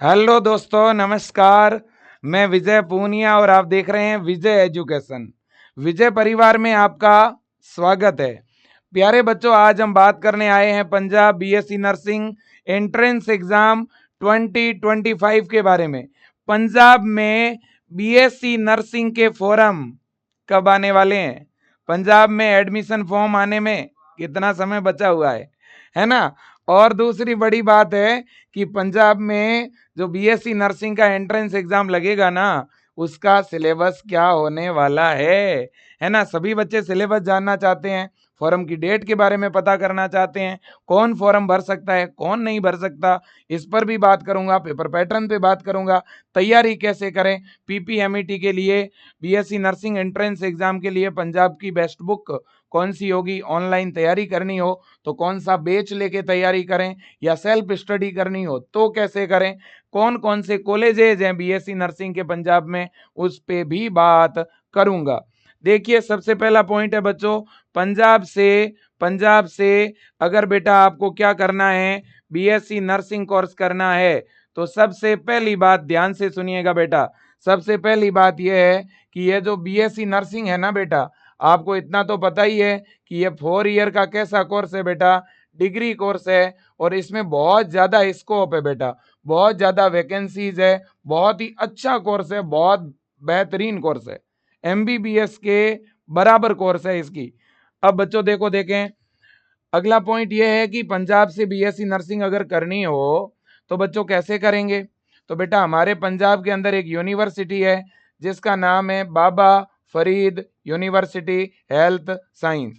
Hello दोस्तों, नमस्कार। मैं विजय पूनिया और आप देख रहे हैं विजय एजुकेशन। विजय परिवार में आपका स्वागत है। प्यारे बच्चों, आज हम बात करने आए हैं Punjab BSc nursing entrance exam 2025 के बारे में। पंजाब में बीएससी नर्सिंग के फॉर्म कब आने वाले हैं? पंजाब में एडमिशन फॉर्म आने में कितना समय बचा हुआ है ना? और दूसरी बड़ी बात है कि पंजाब में जो बीएससी नर्सिंग का एंट्रेंस एग्जाम लगेगा ना, उसका सिलेबस क्या होने वाला है ना? सभी बच्चे सिलेबस जानना चाहते हैं, फॉर्म की डेट के बारे में पता करना चाहते हैं, कौन फॉर्म भर सकता है, कौन नहीं भर सकता, इस पर भी बात करूंगा। पेपर पैटर्न पे बात करूंगा, तैयारी कैसे करें पीपीएमईटी के लिए, बीएससी नर्सिंग एंट्रेंस एग्जाम के लिए पंजाब की बेस्ट बुक कौन सी होगी, ऑनलाइन तैयारी करनी हो तो कौन सा बैच लेके तैयारी करें, या सेल्फ स्टडी करनी हो तो कैसे करें, कौन कौन से कॉलेजेज हैं बीएससी नर्सिंग के पंजाब में, उस पे भी बात करूंगा। देखिए, सबसे पहला पॉइंट है बच्चों, पंजाब से अगर बेटा आपको क्या करना है, बीएससी नर्सिंग कोर्स करना है, तो सबसे पहली बात ध्यान से सुनिएगा बेटा। सबसे पहली बात यह है कि ये जो बीएससी नर्सिंग है ना बेटा, आपको इतना तो पता ही है कि ये 4 ईयर का कैसा कोर्स है बेटा, डिग्री कोर्स है। और इसमें बहुत ज़्यादा स्कोप है बेटा, बहुत ज़्यादा वैकेंसीज है, बहुत ही अच्छा कोर्स है, बहुत बेहतरीन कोर्स है, एमबीबीएस के बराबर कोर्स है इसकी। अब बच्चों देखो, देखें, अगला पॉइंट ये है कि पंजाब से बीएससी नर्सिंग अगर करनी हो तो बच्चों कैसे करेंगे? तो बेटा हमारे पंजाब के अंदर एक यूनिवर्सिटी है जिसका नाम है बाबा फरीद यूनिवर्सिटी हेल्थ साइंस।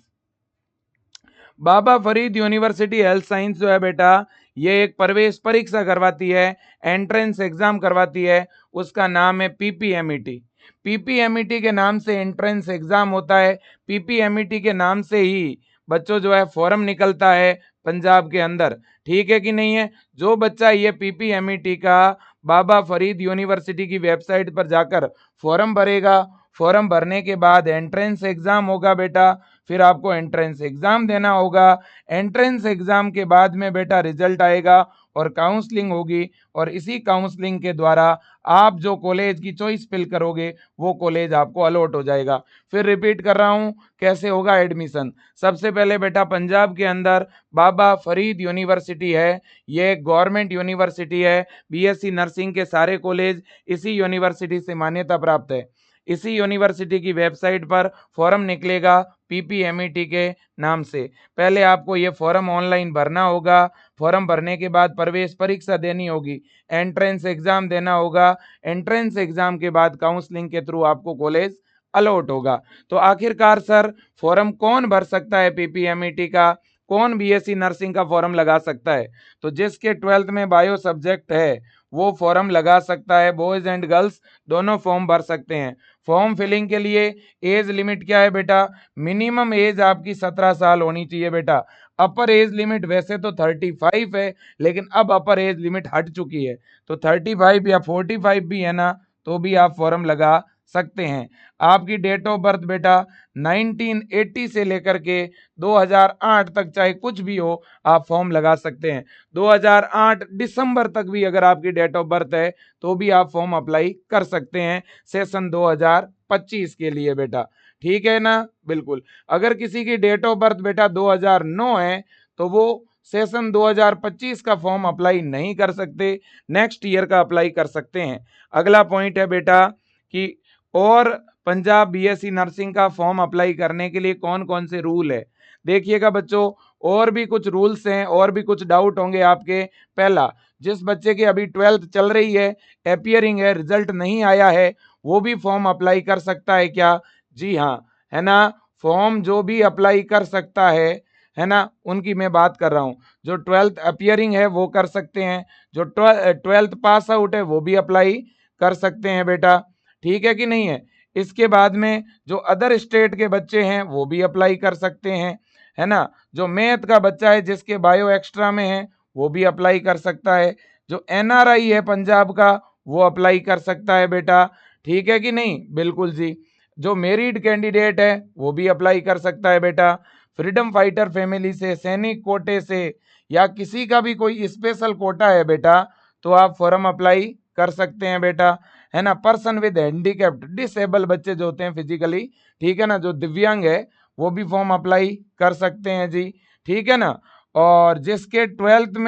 बाबा फरीद यूनिवर्सिटी हेल्थ साइंस जो है बेटा, ये एक प्रवेश परीक्षा करवाती है, एंट्रेंस एग्जाम करवाती है, उसका नाम है पीपीएमईटी। पीपीएमईटी के नाम से एंट्रेंस एग्जाम होता है, पीपीएमईटी के नाम से ही बच्चों जो है फॉर्म निकलता है पंजाब के अंदर। ठीक है कि नहीं है? जो बच्चा ये पीपीएमईटी का बाबा फरीद यूनिवर्सिटी की वेबसाइट पर जाकर फॉर्म भरेगा, फॉर्म भरने के बाद एंट्रेंस एग्जाम होगा बेटा, फिर आपको एंट्रेंस एग्जाम देना होगा। एंट्रेंस एग्जाम के बाद में बेटा रिजल्ट आएगा और काउंसलिंग होगी, और इसी काउंसलिंग के द्वारा आप जो कॉलेज की चॉइस फिल करोगे वो कॉलेज आपको अलॉट हो जाएगा। फिर रिपीट कर रहा हूँ, कैसे होगा एडमिशन। सबसे पहले बेटा पंजाब के अंदर बाबा फरीद यूनिवर्सिटी है, ये गवर्नमेंट यूनिवर्सिटी है। बीएससी नर्सिंग के सारे कॉलेज इसी यूनिवर्सिटी से मान्यता प्राप्त है। इसी यूनिवर्सिटी की वेबसाइट पर फॉर्म निकलेगा पीपीएमईटी के नाम से। पहले आपको ये फॉर्म ऑनलाइन भरना होगा, फॉर्म भरने के बाद प्रवेश परीक्षा देनी होगी, एंट्रेंस एग्जाम देना होगा, एंट्रेंस एग्जाम के बाद काउंसलिंग के थ्रू आपको कॉलेज अलॉट होगा। तो आखिरकार सर, फॉर्म कौन भर सकता है पीपीएमईटी का, कौन बीएससी नर्सिंग का फॉर्म लगा सकता है? तो जिसके 12th में बायो सब्जेक्ट है वो फॉर्म लगा सकता है। बॉयज एंड गर्ल्स दोनों फॉर्म भर सकते हैं। फॉर्म फिलिंग के लिए एज लिमिट क्या है बेटा? मिनिमम एज आपकी 17 साल होनी चाहिए बेटा। अपर एज लिमिट वैसे तो 35 है, लेकिन अब अपर एज लिमिट हट चुकी है, तो 35 या 45 भी है ना, तो भी आप फॉर्म लगा सकते हैं। आपकी डेट ऑफ बर्थ बेटा 1980 से लेकर के 2008 तक चाहे कुछ भी हो, आप फॉर्म लगा सकते हैं। 2008 दिसंबर तक भी अगर आपकी डेट ऑफ बर्थ है तो भी आप फॉर्म अप्लाई कर सकते हैं सेशन 2025 के लिए बेटा। ठीक है ना? बिल्कुल। अगर किसी की डेट ऑफ बर्थ बेटा 2009 है तो वो सेशन 2025 का फॉर्म अप्लाई नहीं कर सकते, नेक्स्ट ईयर का अप्लाई कर सकते हैं। अगला पॉइंट है बेटा कि और पंजाब बीएससी नर्सिंग का फॉर्म अप्लाई करने के लिए कौन कौन से रूल है। देखिएगा बच्चों, और भी कुछ रूल्स हैं, और भी कुछ डाउट होंगे आपके। पहला, जिस बच्चे की अभी 12th चल रही है, अपियरिंग है, रिजल्ट नहीं आया है, वो भी फॉर्म अप्लाई कर सकता है क्या? जी हाँ, है ना। फॉर्म जो भी अप्लाई कर सकता है ना, उनकी मैं बात कर रहा हूँ। जो 12th अपियरिंग है वो कर सकते हैं, जो 12th पास आउट है वो भी अप्लाई कर सकते हैं बेटा। ठीक है कि नहीं है? इसके बाद में जो अदर स्टेट के बच्चे हैं वो भी अप्लाई कर सकते हैं, है ना। जो मैथ का बच्चा है जिसके बायो एक्स्ट्रा में है वो भी अप्लाई कर सकता है। जो एनआरआई है पंजाब का वो अप्लाई कर सकता है बेटा। ठीक है कि नहीं? बिल्कुल जी। जो मेरिड कैंडिडेट है वो भी अप्लाई कर सकता है बेटा। फ्रीडम फाइटर फैमिली से, सैनिक कोटे से, या किसी का भी कोई स्पेशल कोटा है बेटा, तो आप फॉर्म अप्लाई कर सकते हैं बेटा, है ना। पर्सन विद हैंडीकैप्ड, डिसेबल बच्चे जो होते हैं फिजिकली, ठीक है ना, जो दिव्यांग है वो भी फॉर्म अप्लाई कर सकते हैं जी, ठीक है ना। और जिसके ट्वेल्थ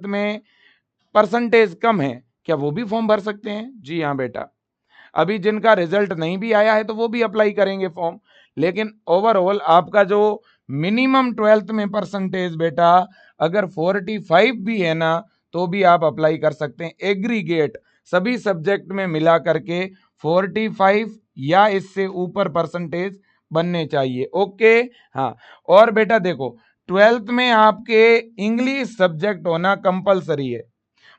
में परसेंटेज कम है, क्या वो भी फॉर्म भर सकते हैं? जी हाँ बेटा। अभी जिनका रिजल्ट नहीं भी आया है तो वो भी अप्लाई करेंगे फॉर्म, लेकिन ओवरऑल आपका जो मिनिमम ट्वेल्थ में परसेंटेज बेटा अगर 45 भी है ना तो भी आप अप्लाई कर सकते हैं। एग्रीगेट सभी सब्जेक्ट में मिला करके 45 या इससे ऊपर परसेंटेज बनने चाहिए। ओके, हाँ। और बेटा देखो, ट्वेल्थ में आपके इंग्लिश सब्जेक्ट होना कंपलसरी है।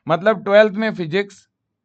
मतलब ट्वेल्थ में फिजिक्स,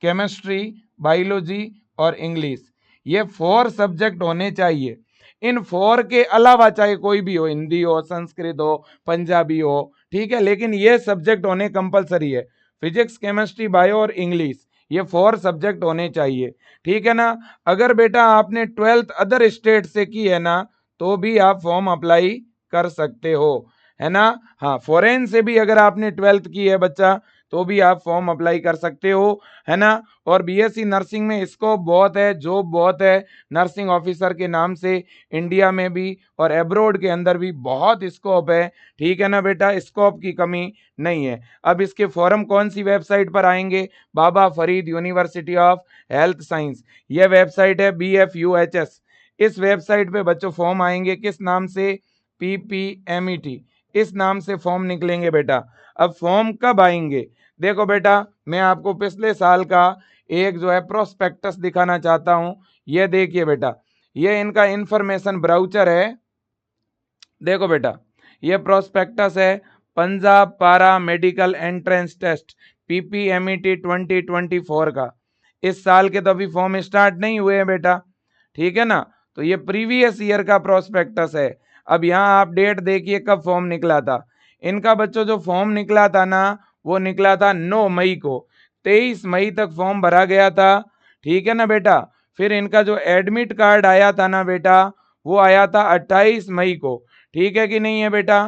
केमिस्ट्री, बायोलॉजी और इंग्लिश, ये 4 सब्जेक्ट होने चाहिए। इन 4 के अलावा चाहे कोई भी हो, हिंदी हो, संस्कृत हो, पंजाबी हो, ठीक है, लेकिन ये सब्जेक्ट होने कंपलसरी है। फिजिक्स, केमिस्ट्री, बायो और इंग्लिश, ये 4 सब्जेक्ट होने चाहिए, ठीक है ना। अगर बेटा आपने ट्वेल्थ अदर स्टेट से की है ना तो भी आप फॉर्म अप्लाई कर सकते हो, है ना। हाँ, फॉरेन से भी अगर आपने ट्वेल्थ की है बच्चा तो भी आप फॉर्म अप्लाई कर सकते हो, है ना। और बीएससी नर्सिंग में स्कोप बहुत है, जॉब बहुत है, नर्सिंग ऑफिसर के नाम से इंडिया में भी और एब्रोड के अंदर भी बहुत स्कोप है, ठीक है ना बेटा, स्कोप की कमी नहीं है। अब इसके फॉर्म कौन सी वेबसाइट पर आएंगे? Baba Farid university of health science, ये वेबसाइट है BFUHS। इस वेबसाइट पे बच्चों फॉर्म आएंगे किस नाम से? PPMET, इस नाम से फॉर्म निकलेंगे बेटा। अब फॉर्म कब आएंगे? देखो बेटा, मैं आपको पिछले साल का एक जो है प्रोस्पेक्टस दिखाना चाहता हूं। ये देखिए बेटा, ये इनका इंफॉर्मेशन ब्राउचर है। देखो बेटा, ये प्रोस्पेक्टस है, पंजाब पारा मेडिकल एंट्रेंस टेस्ट PPMET 2024 का। इस साल के तो अभी फॉर्म स्टार्ट नहीं हुए हैं बेटा, ठीक है ना। तो ये प्रीवियस ईयर का प्रोस्पेक्टस है। अब यहाँ आप डेट देखिए कब फॉर्म निकला था। इनका बच्चों जो फॉर्म निकला था ना वो निकला था 9 मई को। 23 मई तक फॉर्म भरा गया था, ठीक है ना बेटा। फिर इनका जो एडमिट कार्ड आया था ना बेटा वो आया था 28 मई को, ठीक है कि नहीं है बेटा?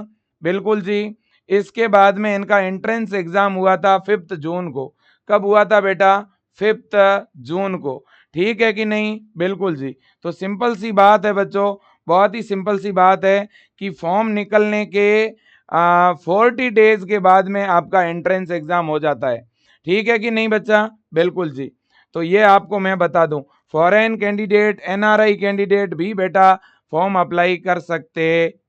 बिल्कुल जी। इसके बाद में इनका एंट्रेंस एग्जाम हुआ था 5 जून को। कब हुआ था बेटा? 5 जून को, ठीक है कि नहीं? बिल्कुल जी। तो सिंपल सी बात है बच्चों, बहुत ही सिंपल सी बात है कि फॉर्म निकलने के 40 डेज के बाद में आपका एंट्रेंस एग्जाम हो जाता है, ठीक है कि नहीं बच्चा? बिल्कुल जी। तो ये आपको मैं बता दूं, फॉरेन कैंडिडेट, NRI कैंडिडेट भी बेटा फॉर्म अप्लाई कर सकते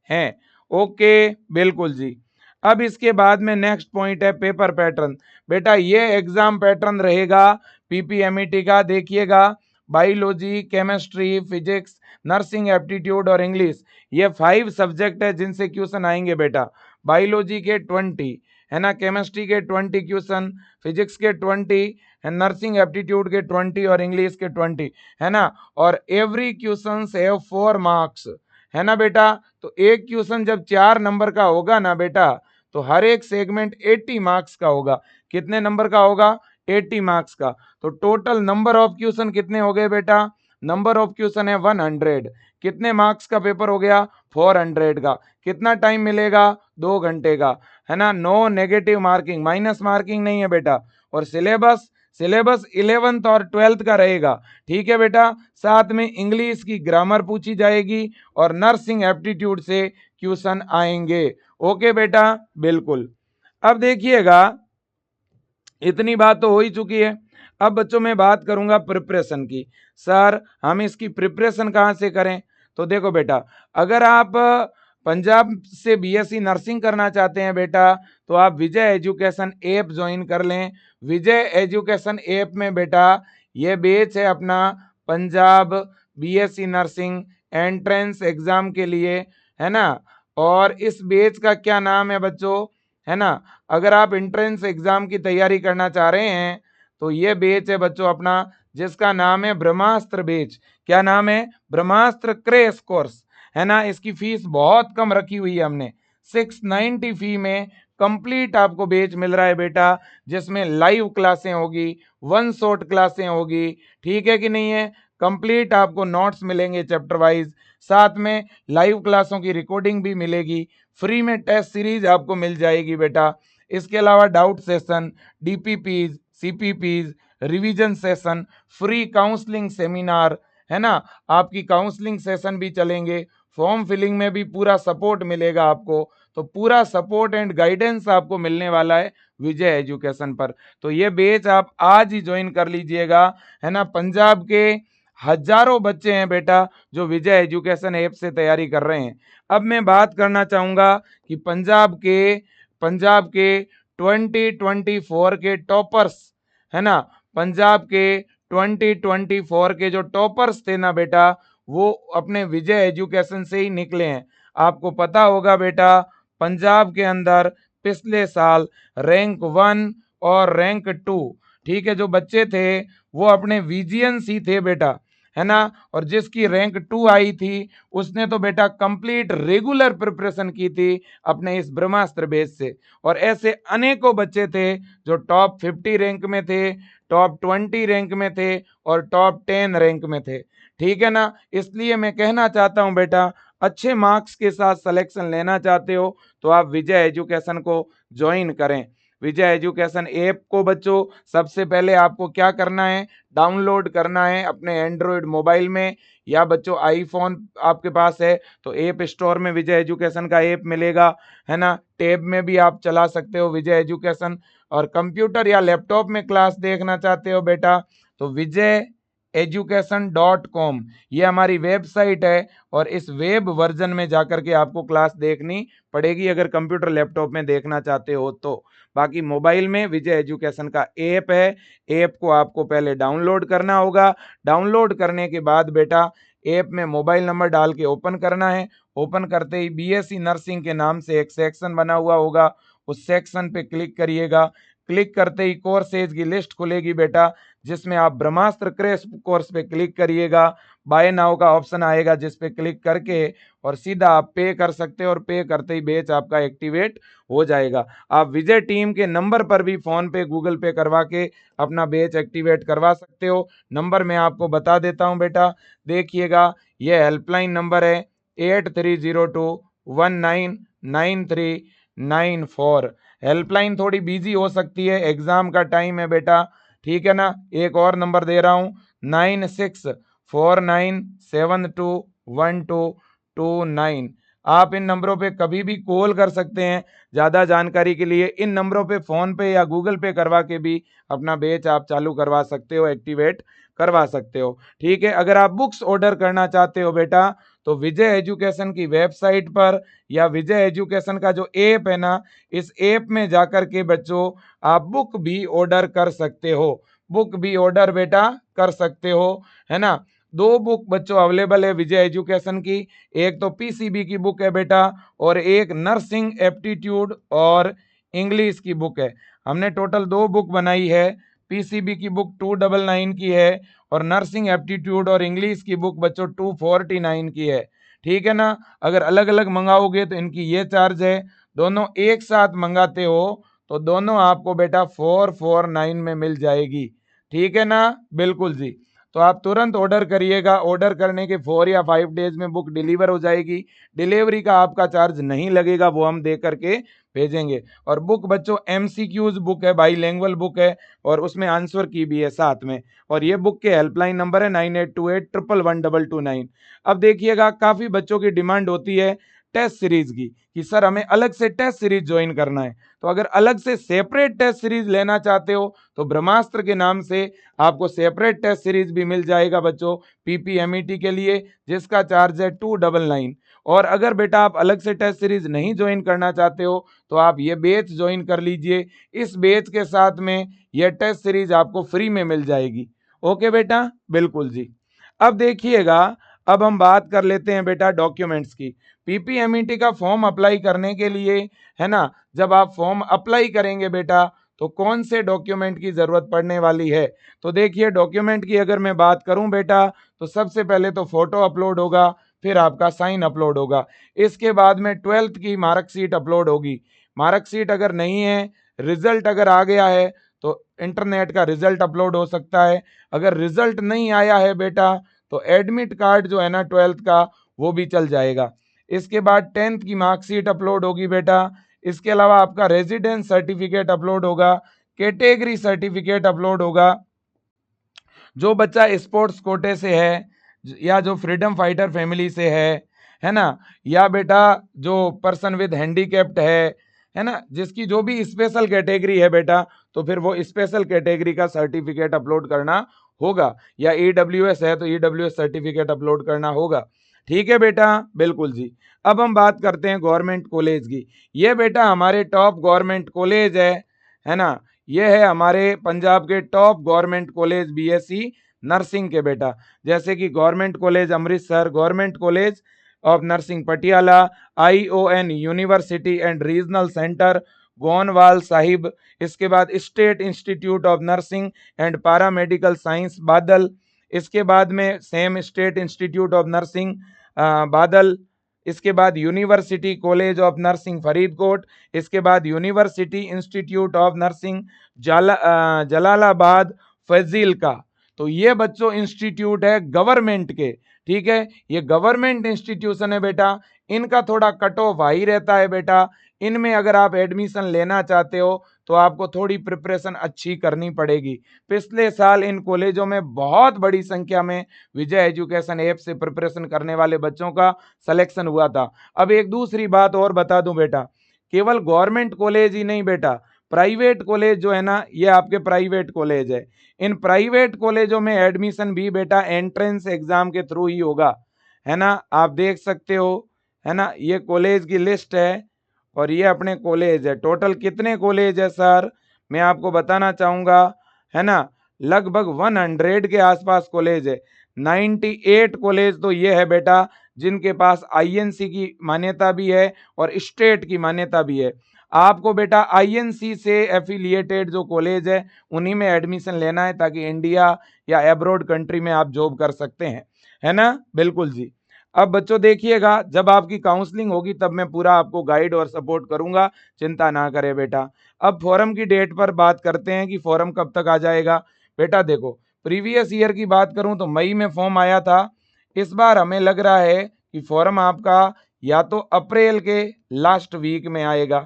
हैं। ओके, बिल्कुल जी। अब इसके बाद में नेक्स्ट पॉइंट है पेपर पैटर्न। बेटा ये एग्जाम पैटर्न रहेगा PPMET का, देखिएगा, biology, chemistry, physics, nursing aptitude और इंग्लिश, ये 5 सब्जेक्ट है जिनसे क्वेश्चन आएंगे बेटा। बायोलॉजी के 20, है ना, केमिस्ट्री के 20 क्वेश्चन, फिजिक्स के 20, नर्सिंग एप्टीट्यूड के 20 और इंग्लिश के 20, है ना। और एवरी क्वेश्चन हैव 4 मार्क्स, है ना बेटा। तो एक क्वेश्चन जब 4 नंबर का होगा ना बेटा तो हर एक सेगमेंट 80 मार्क्स का होगा। कितने नंबर का होगा? 80 मार्क्स का। तो टोटल नंबर ऑफ क्वेश्चन कितने हो गए बेटा? नंबर ऑफ क्वेश्चन है 100। कितने मार्क्स का पेपर हो गया? 400 का। कितना टाइम मिलेगा? 2 घंटे का, है ना। No negative marking, minus marking नहीं है बेटा। और सिलेबस सिलेबस 11th और 12th का रहेगा, ठीक है बेटा। साथ में इंग्लिश की ग्रामर पूछी जाएगी और नर्सिंग एप्टीट्यूड से क्वेश्चन आएंगे। ओके बेटा, बिल्कुल। अब देखिएगा, इतनी बात तो हो ही चुकी है। अब बच्चों मैं बात करूंगा प्रिपरेशन की। सर हम इसकी प्रिपरेशन कहाँ से करें? तो देखो बेटा, अगर आप पंजाब से BSc नर्सिंग करना चाहते हैं बेटा तो आप विजय एजुकेशन ऐप ज्वाइन कर लें। विजय एजुकेशन ऐप में बेटा ये बैच है अपना Punjab BSc nursing entrance exam के लिए, है ना। और इस बैच का क्या नाम है बच्चों? है ना, अगर आप एंट्रेंस एग्जाम की तैयारी करना चाह रहे हैं तो ये बैच है बच्चों अपना, जिसका नाम है ब्रह्मास्त्र बैच। क्या नाम है? ब्रह्मास्त्र क्रैश कोर्स, है ना। इसकी फीस बहुत कम रखी हुई है हमने, 690 फी में कंप्लीट आपको बैच मिल रहा है बेटा, जिसमें लाइव क्लासें होगी, 1 शॉट क्लासें होगी, ठीक है कि नहीं है। कंप्लीट आपको नोट्स मिलेंगे चैप्टर वाइज, साथ में लाइव क्लासों की रिकॉर्डिंग भी मिलेगी, फ्री में टेस्ट सीरीज आपको मिल जाएगी बेटा। इसके अलावा doubt session, DPPs, CPPs, revision session, free counselling seminar, है ना, आपकी काउंसलिंग सेशन भी चलेंगे, फॉर्म फिलिंग में भी पूरा सपोर्ट मिलेगा आपको। तो पूरा सपोर्ट एंड गाइडेंस आपको मिलने वाला है विजय एजुकेशन पर। तो ये बैच आप आज ही ज्वाइन कर लीजिएगा, है ना। पंजाब के हजारों बच्चे हैं बेटा जो विजय एजुकेशन ऐप से तैयारी कर रहे हैं। अब मैं बात करना चाहूंगा कि पंजाब के 2024 के टॉपर्स, है ना, पंजाब के 2024 के जो टॉपर्स थे ना बेटा, वो अपने विजय एजुकेशन से ही निकले हैं। आपको पता होगा बेटा, पंजाब के अंदर पिछले साल रैंक 1 और रैंक 2, ठीक है, जो बच्चे थे वो अपने विजियंस ही थे बेटा, है ना। और जिसकी रैंक 2 आई थी उसने तो बेटा कंप्लीट रेगुलर प्रिपरेशन की थी अपने इस ब्रह्मास्त्र बेस से। और ऐसे अनेकों बच्चे थे जो टॉप 50 रैंक में थे, टॉप 20 रैंक में थे और टॉप 10 रैंक में थे, ठीक है ना। इसलिए मैं कहना चाहता हूं बेटा, अच्छे मार्क्स के साथ सिलेक्शन लेना चाहते हो तो आप विजय एजुकेशन को ज्वाइन करें। विजय एजुकेशन ऐप को बच्चों सबसे पहले आपको क्या करना है, डाउनलोड करना है अपने एंड्रॉयड मोबाइल में, या बच्चों आईफोन आपके पास है तो ऐप स्टोर में विजय एजुकेशन का ऐप मिलेगा, है ना। टैब में भी आप चला सकते हो विजय एजुकेशन। और कंप्यूटर या लैपटॉप में क्लास देखना चाहते हो बेटा तो विजय education.com ये हमारी वेबसाइट है, और इस वेब वर्जन में जाकर के आपको क्लास देखनी पड़ेगी अगर कंप्यूटर लैपटॉप में देखना चाहते हो तो। बाकी मोबाइल में विजय एजुकेशन का ऐप है, ऐप को आपको पहले डाउनलोड करना होगा। डाउनलोड करने के बाद बेटा ऐप में मोबाइल नंबर डाल के ओपन करना है। ओपन करते ही बीएससी नर्सिंग के नाम से एक सेक्शन बना हुआ होगा, उस सेक्शन पे क्लिक करिएगा। क्लिक करते ही कोर्सेज की लिस्ट खुलेगी बेटा, जिसमें आप ब्रह्मास्त्र क्रैश कोर्स पे क्लिक करिएगा। बाय नाउ का ऑप्शन आएगा जिस पे क्लिक करके और सीधा आप पे कर सकते हो, और पे करते ही बैच आपका एक्टिवेट हो जाएगा। आप विजय टीम के नंबर पर भी फोन पे गूगल पे करवा के अपना बैच एक्टिवेट करवा सकते हो। नंबर मैं आपको बता देता हूं बेटा, देखिएगा, ये हेल्पलाइन नंबर है 8302199394। हेल्पलाइन थोड़ी बिजी हो सकती है, एग्जाम का टाइम है बेटा, ठीक है ना। एक और नंबर दे रहा हूं 9649721229। आप इन नंबरों पे कभी भी कॉल कर सकते हैं। ज़्यादा जानकारी के लिए इन नंबरों पे फ़ोन पे या गूगल पे करवा के भी अपना बैच आप चालू करवा सकते हो, एक्टिवेट करवा सकते हो, ठीक है। अगर आप बुक्स ऑर्डर करना चाहते हो बेटा तो विजय एजुकेशन की वेबसाइट पर या विजय एजुकेशन का जो ऐप है ना, इस ऐप में जाकर के बच्चों आप बुक भी ऑर्डर कर सकते हो। बुक भी ऑर्डर बेटा कर सकते हो, है ना। दो बुक बच्चों अवेलेबल है विजय एजुकेशन की, एक तो पीसीबी की बुक है बेटा और एक नर्सिंग एप्टीट्यूड और इंग्लिश की बुक है। हमने टोटल दो बुक बनाई है, पीसीबी की बुक 299 की है और नर्सिंग एप्टीट्यूड और इंग्लिश की बुक बच्चों 249 की है, ठीक है ना। अगर अलग अलग मंगाओगे तो इनकी ये चार्ज है, दोनों एक साथ मंगाते हो तो दोनों आपको बेटा 449 में मिल जाएगी, ठीक है ना, बिल्कुल जी। तो आप तुरंत ऑर्डर करिएगा, ऑर्डर करने के 4 या 5 डेज में बुक डिलीवर हो जाएगी। डिलीवरी का आपका चार्ज नहीं लगेगा, वो हम दे करके भेजेंगे। और बुक बच्चों एमसीक्यूज बुक है, बाईलैंग्वेज बुक है और उसमें आंसर की भी है साथ में। और ये बुक के हेल्पलाइन नंबर है 9828111229। अब देखिएगा, काफ़ी बच्चों की डिमांड होती है टेस्ट सीरीज की कि सर हमें अलग से टेस्ट सीरीज ज्वाइन करना है। तो अगर अलग से सेपरेट टेस्ट सीरीज लेना चाहते हो तो ब्रह्मास्त्र के नाम से आपको सेपरेट टेस्ट सीरीज भी मिल जाएगा बच्चों पीपीएमईटी के लिए, जिसका चार्ज है 299। और अगर बेटा आप अलग से टेस्ट सीरीज नहीं ज्वाइन करना चाहते हो तो आप ये बैच ज्वाइन कर लीजिए। इस बैच के साथ में यह टेस्ट सीरीज आपको फ्री में मिल जाएगी। ओके बेटा, बिल्कुल जी। अब देखिएगा, अब हम बात कर लेते हैं बेटा डॉक्यूमेंट्स की। पीपीएमईटी का फॉर्म अप्लाई करने के लिए, है ना, जब आप फॉर्म अप्लाई करेंगे बेटा तो कौन से डॉक्यूमेंट की जरूरत पड़ने वाली है। तो देखिए, डॉक्यूमेंट की अगर मैं बात करूं बेटा तो सबसे पहले तो फोटो अपलोड होगा, फिर आपका साइन अपलोड होगा। इसके बाद में 12th की मार्कशीट अपलोड होगी। मार्कशीट अगर नहीं है, रिजल्ट अगर आ गया है तो इंटरनेट का रिजल्ट अपलोड हो सकता है। अगर रिजल्ट नहीं आया है बेटा तो एडमिट कार्ड जो है ना 12th का वो भी चल जाएगा। इसके बाद 10th की मार्कशीट अपलोड होगी बेटा। इसके अलावा आपका रेजिडेंस सर्टिफिकेट अपलोड होगा, कैटेगरी सर्टिफिकेट अपलोड होगा। जो बच्चा स्पोर्ट्स कोटे से है या जो फ्रीडम फाइटर फैमिली से है ना, या बेटा जो पर्सन विद हैंडीकैप्ड है ना, जिसकी जो भी स्पेशल कैटेगरी है बेटा, तो फिर वो स्पेशल कैटेगरी का सर्टिफिकेट अपलोड करना होगा, या ईडब्ल्यूएस है तो ईडब्ल्यूएस सर्टिफिकेट अपलोड करना होगा। ठीक है बेटा, बिल्कुल जी। अब हम बात करते हैं गवर्नमेंट कॉलेज की। ये बेटा हमारे टॉप गवर्नमेंट कॉलेज है ना, ये है हमारे पंजाब के top government college BSc nursing के बेटा, जैसे कि government college Amritsar, government college of nursing Patiala, ION university and regional centre Goindwal Sahib, इसके बाद state institute of nursing and paramedical science Badal, इसके बाद में same state institute of nursing Badal, इसके बाद university college of nursing Faridkot, इसके बाद university institute of nursing Jalalabad Fazilka. तो ये बच्चों इंस्टीट्यूट है गवर्नमेंट के, ठीक है, ये गवर्नमेंट इंस्टीट्यूशन है बेटा। इनका थोड़ा कट ऑफ हाई रहता है बेटा, इनमें अगर आप एडमिशन लेना चाहते हो तो आपको थोड़ी प्रिपरेशन अच्छी करनी पड़ेगी। पिछले साल इन कॉलेजों में बहुत बड़ी संख्या में विजय एजुकेशन ऐप से प्रिपरेशन करने वाले बच्चों का सिलेक्शन हुआ था। अब एक दूसरी बात और बता दूं बेटा, केवल गवर्नमेंट कॉलेज ही नहीं बेटा, प्राइवेट कॉलेज जो है ना, ये आपके प्राइवेट कॉलेज है। इन प्राइवेट कॉलेजों में एडमिशन भी बेटा एंट्रेंस एग्जाम के थ्रू ही होगा, है ना। आप देख सकते हो, है ना, ये कॉलेज की लिस्ट है और ये अपने कॉलेज है। टोटल कितने कॉलेज है सर, मैं आपको बताना चाहूंगा, है ना, लगभग 100 के आसपास कॉलेज है। 98 कॉलेज तो ये है बेटा जिनके पास आईएनसी की मान्यता भी है और स्टेट की मान्यता भी है। आपको बेटा आईएनसी से एफिलिएटेड जो कॉलेज है उन्हीं में एडमिशन लेना है, ताकि इंडिया या एब्रॉड कंट्री में आप जॉब कर सकते हैं, है ना, बिल्कुल जी। अब बच्चों देखिएगा, जब आपकी काउंसलिंग होगी तब मैं पूरा आपको गाइड और सपोर्ट करूंगा, चिंता ना करें बेटा। अब फॉरम की डेट पर बात करते हैं कि फॉरम कब तक आ जाएगा। बेटा देखो, प्रीवियस ईयर की बात करूं तो मई में फॉर्म आया था। इस बार हमें लग रहा है कि फॉर्म आपका या तो अप्रैल के लास्ट वीक में आएगा,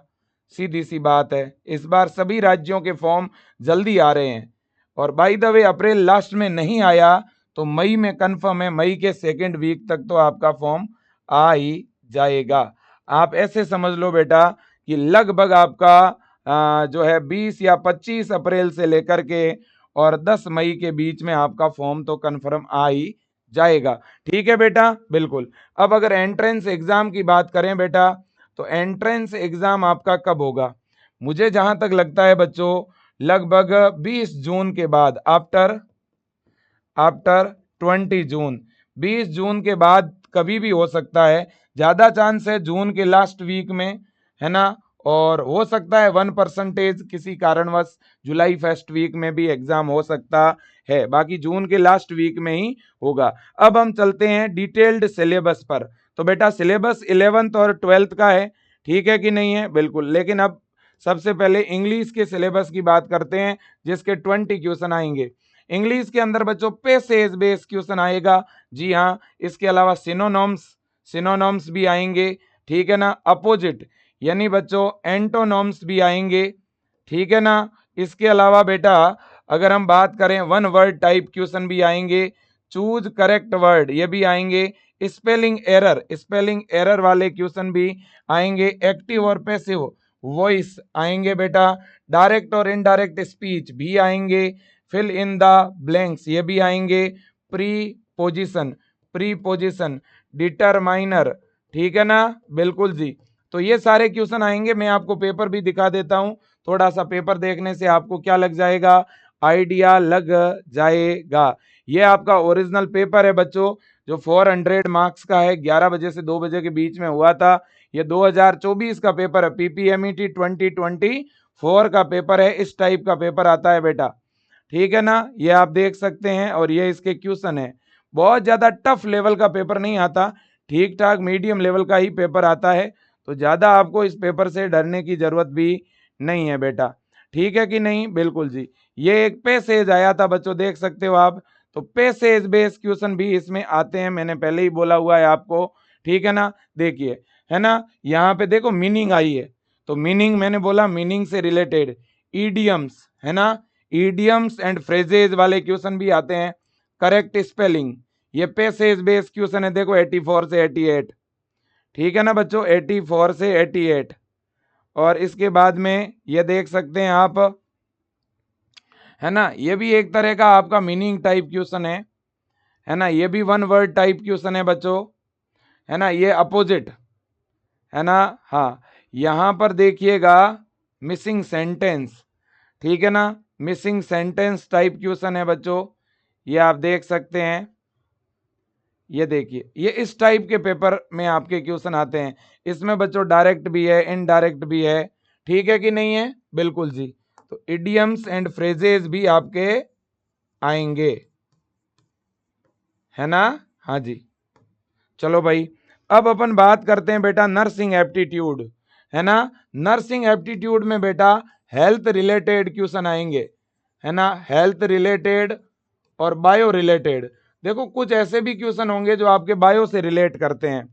सीधी सी बात है। इस बार सभी राज्यों के फॉर्म जल्दी आ रहे हैं, और by the way April last में नहीं आया तो मई में कंफर्म है, मई के सेकेंड वीक तक तो आपका फॉर्म आ ही जाएगा। आप ऐसे समझ लो बेटा कि लगभग आपका जो है 20 या 25 अप्रैल से लेकर के और 10 मई के बीच में आपका फॉर्म तो कंफर्म आ ही जाएगा। ठीक है बेटा, बिल्कुल। अब अगर एंट्रेंस एग्जाम की बात करें बेटा, तो एंट्रेंस एग्जाम आपका कब होगा, मुझे जहां तक लगता है बच्चों लगभग 20 जून के बाद, आफ्टर 20 जून, 20 जून के बाद कभी भी हो सकता है। ज्यादा चांस है जून के लास्ट वीक में, है ना, और हो सकता है 1% किसी कारणवश जुलाई फर्स्ट वीक में भी एग्जाम हो सकता है, बाकी जून के लास्ट वीक में ही होगा। अब हम चलते हैं डिटेल्ड सिलेबस पर। तो बेटा सिलेबस 11th और 12th का है, ठीक है कि नहीं है, बिल्कुल। लेकिन अब सबसे पहले इंग्लिश के सिलेबस की बात करते हैं, जिसके 20 क्वेश्चन आएंगे। इंग्लिश के अंदर बच्चों पैसेज बेस्ड क्वेश्चन आएगा, जी हाँ। इसके अलावा सिनोनॉम्स भी आएंगे, ठीक है ना। अपोजिट यानी बच्चों एंटोनॉम्स भी आएंगे, ठीक है ना। इसके अलावा बेटा अगर हम बात करें वन वर्ड टाइप क्वेश्चन भी आएंगे, चूज करेक्ट वर्ड ये भी आएंगे, स्पेलिंग एरर वाले क्वेश्चन भी आएंगे, एक्टिव और पैसिव वॉइस आएंगे बेटा, डायरेक्ट और इनडायरेक्ट स्पीच भी आएंगे, फिल इन द ब्लैंक्स ये भी आएंगे, प्रीपोजिशन डिटरमाइनर, ठीक है ना, बिल्कुल जी। तो ये सारे क्वेश्चन आएंगे। मैं आपको पेपर भी दिखा देता हूं, थोड़ा सा पेपर देखने से आपको क्या लग जाएगा, आइडिया लग जाएगा। ये आपका ओरिजिनल पेपर है बच्चों, जो 400 मार्क्स का है, 11 बजे से 2 बजे के बीच में हुआ था। ये 2024 का पेपर है, पीपीएमईटी 2024 का पेपर है। इस टाइप का पेपर आता है बेटा, ठीक है ना, ये आप देख सकते हैं। और ये इसके क्वेश्चन है, बहुत ज्यादा टफ लेवल का पेपर नहीं आता, ठीक ठाक मीडियम लेवल का ही पेपर आता है। तो ज्यादा आपको इस पेपर से डरने की जरूरत भी नहीं है बेटा, ठीक है कि नहीं, बिल्कुल जी। ये एक पैसेज आया था बच्चों, देख सकते हो आप। तो पैसेज बेस्ड क्वेश्चन भी इसमें आते हैं, मैंने पहले ही बोला हुआ है आपको, ठीक है ना। देखिए, है ना, यहाँ पे देखो मीनिंग आई है, तो मीनिंग मैंने बोला मीनिंग से रिलेटेड, ईडियम्स है ना, ईडियम्स एंड फ्रेजेज वाले क्वेश्चन भी आते हैं। करेक्ट स्पेलिंग, ये पैसेज बेस्ड क्वेश्चन है, देखो 84 से 88, ठीक है ना बच्चों, 84 से 88। और इसके बाद में ये देख सकते हैं आप, है ना, ये भी एक तरह का आपका मीनिंग टाइप क्वेश्चन है ना, ये भी वन वर्ड टाइप क्वेश्चन है बच्चों, है ना, ये अपोजिट है ना। हाँ, यहां पर देखिएगा मिसिंग सेंटेंस, ठीक है ना, मिसिंग सेंटेंस टाइप क्वेश्चन है बच्चों, ये आप देख सकते हैं। ये देखिए, ये इस टाइप के पेपर में आपके क्वेश्चन आते हैं। इसमें बच्चों डायरेक्ट भी है, इनडायरेक्ट भी है, ठीक है कि नहीं है, बिल्कुल जी। तो इडियम्स एंड फ्रेजेस भी आपके आएंगे, है ना। हाँ जी, चलो भाई, अब अपन बात करते हैं बेटा नर्सिंग एप्टीट्यूड, है ना। नर्सिंग एप्टीट्यूड में बेटा हेल्थ रिलेटेड क्वेश्चन आएंगे, है ना, हेल्थ रिलेटेड और बायो रिलेटेड। देखो कुछ ऐसे भी क्वेश्चन होंगे जो आपके बायो से रिलेट करते हैं,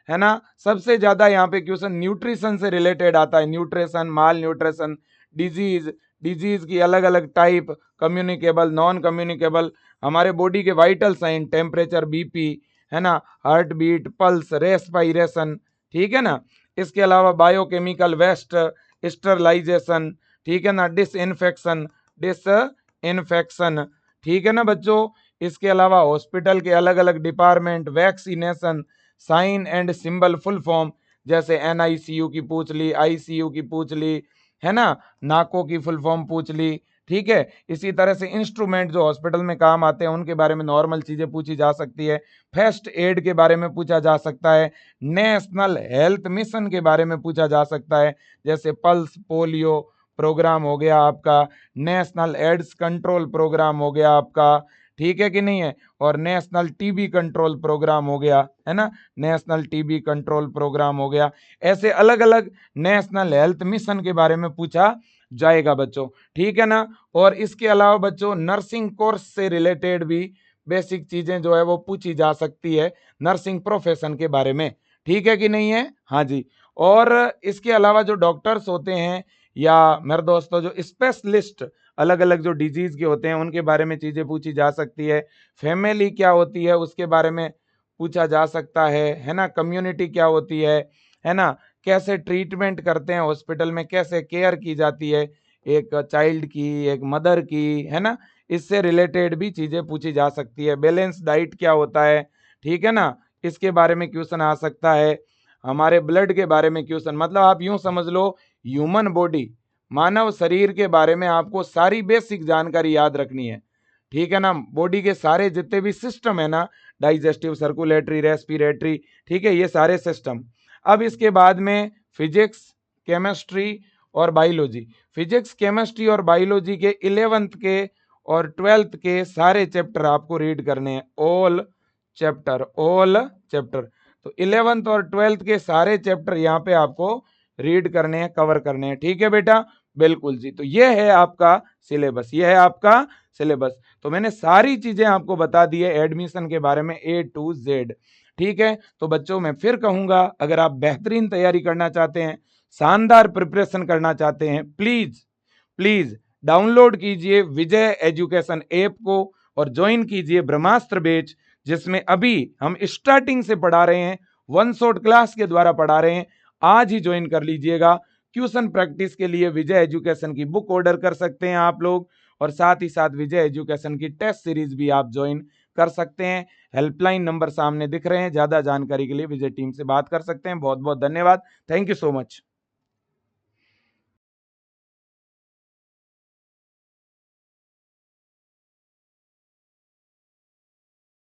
है ना। सबसे ज्यादा यहाँ पे क्वेश्चन न्यूट्रिशन से रिलेटेड आता है, न्यूट्रिशन, माल न्यूट्रिशन, डिजीज, डिजीज की अलग अलग टाइप, कम्युनिकेबल, नॉन कम्युनिकेबल, हमारे बॉडी के वाइटल साइन, टेम्परेचर, बीपी, है ना, हार्ट बीट, पल्स, रेस्पायरेशन, ठीक है ना। इसके अलावा बायोकेमिकल वेस्ट, स्टरलाइजेशन, ठीक है ना, डिसइंफेक्शन, डिसइंफेक्शन, ठीक है ना बच्चों। इसके अलावा हॉस्पिटल के अलग अलग department, vaccination, sign and symbol full form, जैसे एनआईसीयू की पूछ ली, आईसीयू की पूछ ली, है ना, नाको की फुल फॉर्म पूछ ली, ठीक है। इसी तरह से इंस्ट्रूमेंट जो हॉस्पिटल में काम आते हैं उनके बारे में नॉर्मल चीजें पूछी जा सकती है, फर्स्ट एड के बारे में पूछा जा सकता है, नेशनल हेल्थ मिशन के बारे में पूछा जा सकता है, जैसे पल्स पोलियो प्रोग्राम हो गया आपका, नेशनल एड्स कंट्रोल प्रोग्राम हो गया आपका, ठीक है कि नहीं है, और नेशनल टीबी कंट्रोल प्रोग्राम हो गया, है ना, नेशनल टीबी कंट्रोल प्रोग्राम हो गया। ऐसे अलग अलग नेशनल हेल्थ मिशन के बारे में पूछा जाएगा बच्चों, ठीक है ना। और इसके अलावा बच्चों नर्सिंग कोर्स से रिलेटेड भी बेसिक चीजें जो है वो पूछी जा सकती है, नर्सिंग प्रोफेशन के बारे में, ठीक है कि नहीं है। हाँ जी, और इसके अलावा जो डॉक्टर्स होते हैं या मेरे दोस्तों जो स्पेशलिस्ट अलग अलग जो डिजीज के होते हैं उनके बारे में चीजें पूछी जा सकती है, फैमिली क्या होती है उसके बारे में पूछा जा सकता है ना, कम्युनिटी क्या होती है ना, कैसे ट्रीटमेंट करते हैं हॉस्पिटल में, कैसे केयर की जाती है एक चाइल्ड की, एक मदर की, है ना, इससे रिलेटेड भी चीजें पूछी जा सकती है। बैलेंस डाइट क्या होता है, ठीक है ना, इसके बारे में क्वेश्चन आ सकता है। हमारे ब्लड के बारे में क्वेश्चन, मतलब आप यूं समझ लो ह्यूमन बॉडी, मानव शरीर के बारे में आपको सारी बेसिक जानकारी याद रखनी है, ठीक है ना। बॉडी के सारे जितने भी सिस्टम है ना, डाइजेस्टिव, सर्कुलेटरी, रेस्पिरेटरी, ठीक है, ये सारे सिस्टम। अब इसके बाद में फिजिक्स, केमिस्ट्री और बायोलॉजी, फिजिक्स, केमिस्ट्री और बायोलॉजी के 11th के और 12th के सारे चैप्टर आपको रीड करने हैं, ऑल चैप्टर। तो 11th और 12th के सारे चैप्टर यहाँ पे आपको रीड करने हैं, कवर करने हैं, ठीक है बेटा, बिल्कुल जी। तो ये है आपका सिलेबस, ये है आपका सिलेबस। तो मैंने सारी चीजें आपको बता दी है एडमिशन के बारे में A to Z, ठीक है। तो बच्चों मैं फिर कहूंगा, अगर आप बेहतरीन तैयारी करना चाहते हैं, शानदार प्रिपरेशन करना चाहते हैं, प्लीज प्लीज डाउनलोड कीजिए विजय एजुकेशन ऐप को और ज्वाइन कीजिए ब्रह्मास्त्र बैच, जिसमें अभी हम स्टार्टिंग से पढ़ा रहे हैं, वन शॉट क्लास के द्वारा पढ़ा रहे हैं। आज ही ज्वाइन कर लीजिएगा। ट्यूशन प्रैक्टिस के लिए विजय एजुकेशन की बुक ऑर्डर कर सकते हैं आप लोग, और साथ ही साथ विजय एजुकेशन की टेस्ट सीरीज भी आप ज्वाइन कर सकते हैं। हेल्पलाइन नंबर सामने दिख रहे हैं, ज्यादा जानकारी के लिए विजय टीम से बात कर सकते हैं। बहुत बहुत धन्यवाद, थैंक यू सो मच।